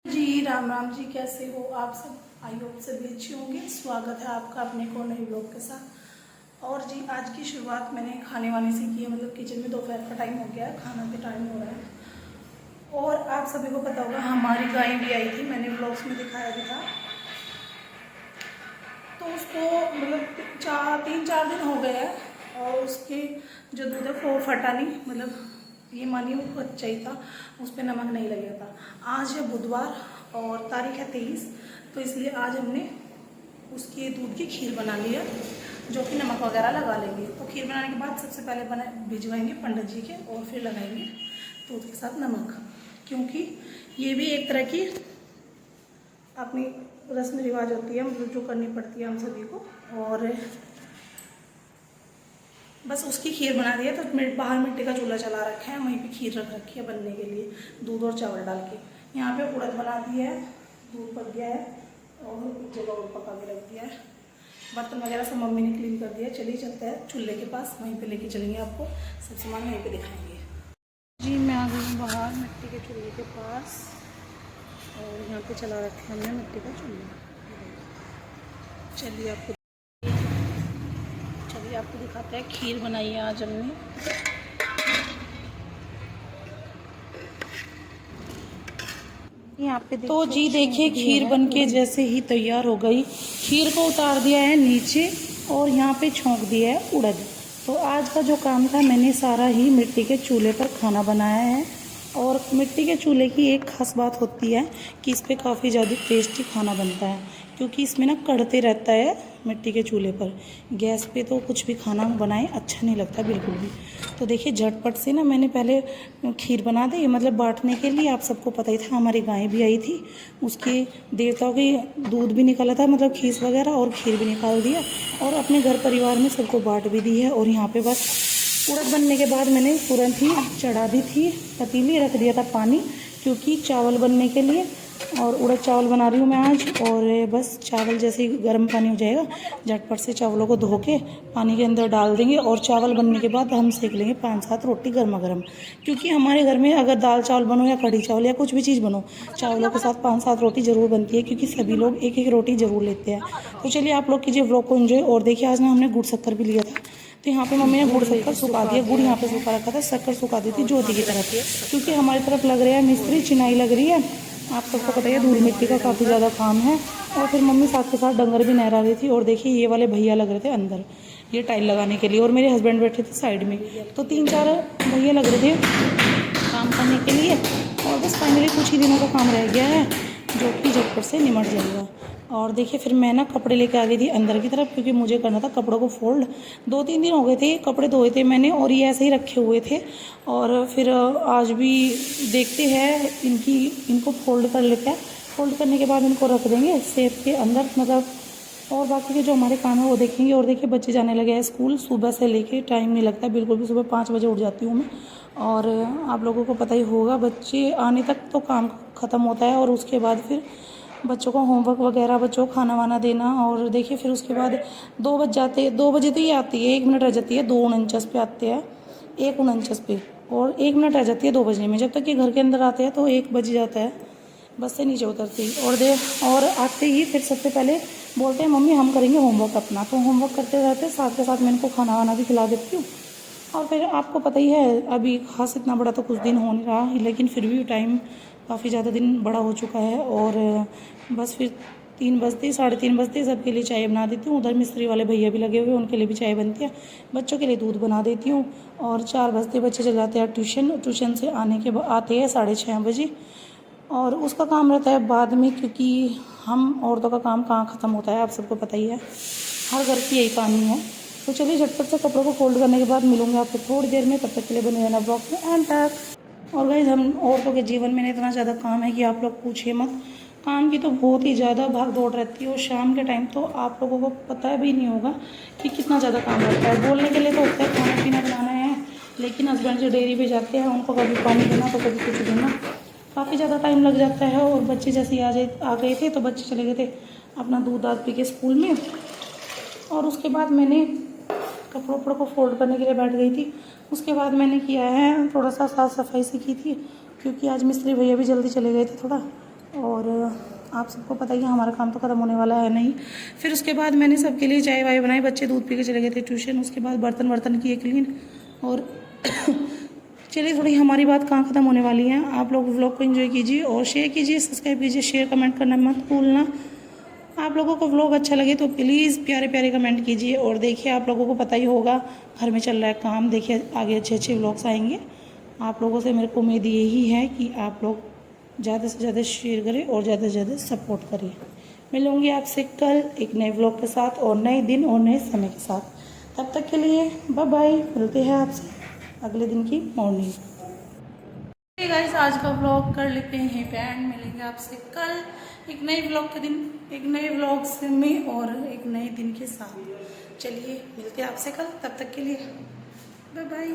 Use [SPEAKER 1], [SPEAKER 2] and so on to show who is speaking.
[SPEAKER 1] जी राम राम जी, कैसे हो आप सब। आई होप सभी अच्छे होंगे। स्वागत है आपका अपने को नए ब्लॉग के साथ। और जी आज की शुरुआत मैंने खाने वाने से की है, मतलब किचन में दोपहर का टाइम हो गया है, खाना के टाइम हो रहा है। और आप सभी को पता होगा हमारी गाय भी आई थी, मैंने ब्लॉग्स में दिखाया भी था। तो उसको मतलब 3-4 दिन हो गए हैं और उसके जो दूध है वो फटा नहीं, मतलब ये मानिए वो कच्चा ही था, उस पर नमक नहीं लगा था। आज है बुधवार और तारीख है 23, तो इसलिए आज हमने उसके दूध की खीर बना ली है, जो कि नमक वगैरह लगा लेंगे। तो खीर बनाने के बाद सबसे पहले भिजवाएंगे पंडित जी के और फिर लगाएंगे दूध के साथ नमक, क्योंकि ये भी एक तरह की अपनी रस्म रिवाज होती है, मतलब जो करनी पड़ती है हम सभी को। और बस उसकी खीर बना दी है, तो बाहर मिट्टी का चूल्हा चला रखा है, वहीं पे खीर रख रखी है बनने के लिए, दूध और चावल डाल के। यहाँ पे उड़द बना दी है, दूध पक गया है और एक जगह और पका के रख दिया है। बर्तन वगैरह सब मम्मी ने क्लीन कर दिया। चलिए चलते हैं चूल्हे के पास, वहीं पे लेके चलेंगे, आपको सब सामान वहीं पे दिखाएंगे। जी मैं आ गई हूँ बाहर मिट्टी के चूल्हे के पास, और यहाँ पे चला रखा है हमने मिट्टी का चूल्हा। चलिए आपको दिखाते हैं खीर बनाई है आज हमने।
[SPEAKER 2] यहाँ पे
[SPEAKER 1] तो जी देखिए खीर बनके जैसे ही तैयार हो गई, खीर को उतार दिया है नीचे और यहाँ पे छोंक दिया है उड़द। तो आज का जो काम था मैंने सारा ही मिट्टी के चूल्हे पर खाना बनाया है। और मिट्टी के चूल्हे की एक खास बात होती है कि इस पर काफ़ी ज़्यादा टेस्टी खाना बनता है, क्योंकि इसमें ना कढ़ते रहता है मिट्टी के चूल्हे पर। गैस पे तो कुछ भी खाना बनाए अच्छा नहीं लगता बिल्कुल भी। तो देखिए झटपट से ना मैंने पहले खीर बना दी, मतलब बांटने के लिए। आप सबको पता ही था हमारी गाय भी आई थी, उसके देवताओं की दूध भी निकाला था, मतलब खीस वगैरह, और खीर भी निकाल दिया और अपने घर परिवार में सबको बांट भी दी है। और यहाँ पे बस उड़द बनने के बाद मैंने तुरंत ही चढ़ा दी थी पतीली, रख दिया था पानी, क्योंकि चावल बनने के लिए। और उड़द चावल बना रही हूँ मैं आज। और बस चावल जैसे ही गर्म पानी हो जाएगा, झटपट से चावलों को धो के पानी के अंदर डाल देंगे, और चावल बनने के बाद हम सेक लेंगे 5-7 रोटी गर्मा गर्म। क्योंकि हमारे घर में अगर दाल चावल बनो या कढ़ी चावल या कुछ भी चीज़ बनो, चावलों के साथ 5-7 रोटी ज़रूर बनती है, क्योंकि सभी लोग एक एक रोटी ज़रूर लेते हैं। तो चलिए आप लोग कीजिए व्लॉग को एंजॉय। और देखिए आज ना हमने गुड़ शक्कर भी लिया था, तो यहाँ पे मम्मी ने गुड़ शक्कर सुखा दिया। गुड़ यहाँ पे सुखा रखा था, शक्कर सुखा दी थी ज्योति की तरफ, क्योंकि हमारी तरफ लग रहा है मिस्त्री, चिनाई लग रही है। आप सबको पता है धूल मिट्टी का काफ़ी ज़्यादा काम है। और फिर मम्मी साथ के साथ डंगर भी नहरा रही थी। और देखिए ये वाले भैया लग रहे थे अंदर ये टाइल लगाने के लिए, और मेरे हस्बैंड बैठे थे साइड में। तो 3-4 भैया लग रहे थे काम करने के लिए। और बस फाइनली कुछ ही दिनों का काम रह गया है, जो कि झटपट से निमट जाएगा। और देखिए फिर मैं ना कपड़े लेके आ गई थी अंदर की तरफ, क्योंकि मुझे करना था कपड़ों को फोल्ड। 2-3 दिन हो गए थे कपड़े धोए थे मैंने, और ये ऐसे ही रखे हुए थे। और फिर आज भी देखते हैं इनको फोल्ड कर लेते हैं। फोल्ड करने के बाद इनको रख देंगे सेफ के अंदर, मतलब। और बाकी के जो हमारे काम है वो देखेंगे। और देखिए बच्चे जाने लगे हैं स्कूल, सुबह से लेके टाइम नहीं लगता बिल्कुल भी। सुबह 5 बजे उठ जाती हूँ मैं। और आप लोगों को पता ही होगा बच्चे आने तक तो काम ख़त्म होता है, और उसके बाद फिर बच्चों को होमवर्क वगैरह, बच्चों को खाना वाना देना। और देखिए फिर उसके बाद 2 बज जाते हैं। 2 बजे तो ये आती है, 1 मिनट रह जाती है, 2:49 पे आते हैं, 1:49 पे। और 1 मिनट रह जाती है 2 बजने में। जब तक ये घर के अंदर आते हैं तो 1 बज जाता है, बस से नीचे उतरती। और आते ही फिर सबसे पहले बोलते हैं मम्मी हम करेंगे होमवर्क अपना। तो होमवर्क करते रहते साथ के साथ मैं इनको खाना वाना भी खिला देती हूँ। और फिर आपको पता ही है अभी खास इतना बड़ा तो कुछ दिन हो नहीं रहा, लेकिन फिर भी टाइम काफ़ी ज़्यादा दिन बड़ा हो चुका है। और बस फिर 3 बजते 3:30 बजते सबके लिए चाय बना देती हूँ। उधर मिस्त्री वाले भैया भी लगे हुए, उनके लिए भी चाय बनती है। बच्चों के लिए दूध बना देती हूँ। और 4 बजते बच्चे चले जाते हैं ट्यूशन से आते हैं 6:30 बजे। और उसका काम रहता है बाद में, क्योंकि हम औरतों का काम कहाँ ख़त्म होता है, आप सबको पता ही है, हर घर की यही कहानी है। तो चलिए झटपट से कपड़ों को फोल्ड करने के बाद मिलूंगी आपको थोड़ी देर में, तब तक के लिए बने रहना ब्लॉग में एंड तक। और गाइस हम औरतों के जीवन में इतना ज़्यादा काम है कि आप लोग पूछिए मत। काम की तो बहुत ही ज़्यादा भाग दौड़ रहती है, और शाम के टाइम तो आप लोगों को पता भी नहीं होगा कि कितना ज़्यादा काम रहता है। बोलने के लिए तो होता है खाना पीना बनाना है, लेकिन हस्बैंड जो डेयरी पे जाते हैं उनको कभी पानी देना तो कभी कुछ देना, काफ़ी ज़्यादा टाइम लग जाता है। और बच्चे जैसे ही आ गए थे, तो बच्चे चले गए थे अपना दूध दाद पी के स्कूल में। और उसके बाद मैंने कपड़ों को फोल्ड करने के लिए बैठ गई थी। उसके बाद मैंने किया है थोड़ा सा साफ़ सफाई सी की थी, क्योंकि आज मिस्त्री भैया भी जल्दी चले गए थे थोड़ा, और आप सबको पता ही है हमारा काम तो ख़त्म होने वाला है नहीं। फिर उसके बाद मैंने सबके लिए चाय वाय बनाई, बच्चे दूध पी के चले गए थे ट्यूशन। उसके बाद बर्तन वर्तन किए क्लीन। और चलिए थोड़ी हमारी बात कहाँ ख़त्म होने वाली है। आप लोग व्लॉग को एंजॉय कीजिए और शेयर कीजिए, सब्सक्राइब कीजिए, शेयर कमेंट करना मत भूलना। आप लोगों को व्लॉग अच्छा लगे तो प्लीज़ प्यारे प्यारे कमेंट कीजिए। और देखिए आप लोगों को पता ही होगा घर में चल रहा है काम, देखिए आगे अच्छे अच्छे व्लॉग्स आएंगे। आप लोगों से मेरे को उम्मीद यही है कि आप लोग ज़्यादा से ज़्यादा शेयर करें और ज़्यादा से ज़्यादा सपोर्ट करिए। मिलूँगी आपसे कल एक नए व्लॉग के साथ और नए दिन और नए समय के साथ। तब तक के लिए बाय बाय, मिलते हैं आपसे अगले दिन की मॉर्निंग। गाइस आज का व्लॉग कर लेते हैं एंड, मिलेंगे आपसे कल एक नए व्लॉग के दिन, एक नए व्लॉग में और एक नए दिन के साथ। चलिए मिलते हैं आपसे कल, तब तक के लिए बाय बाय।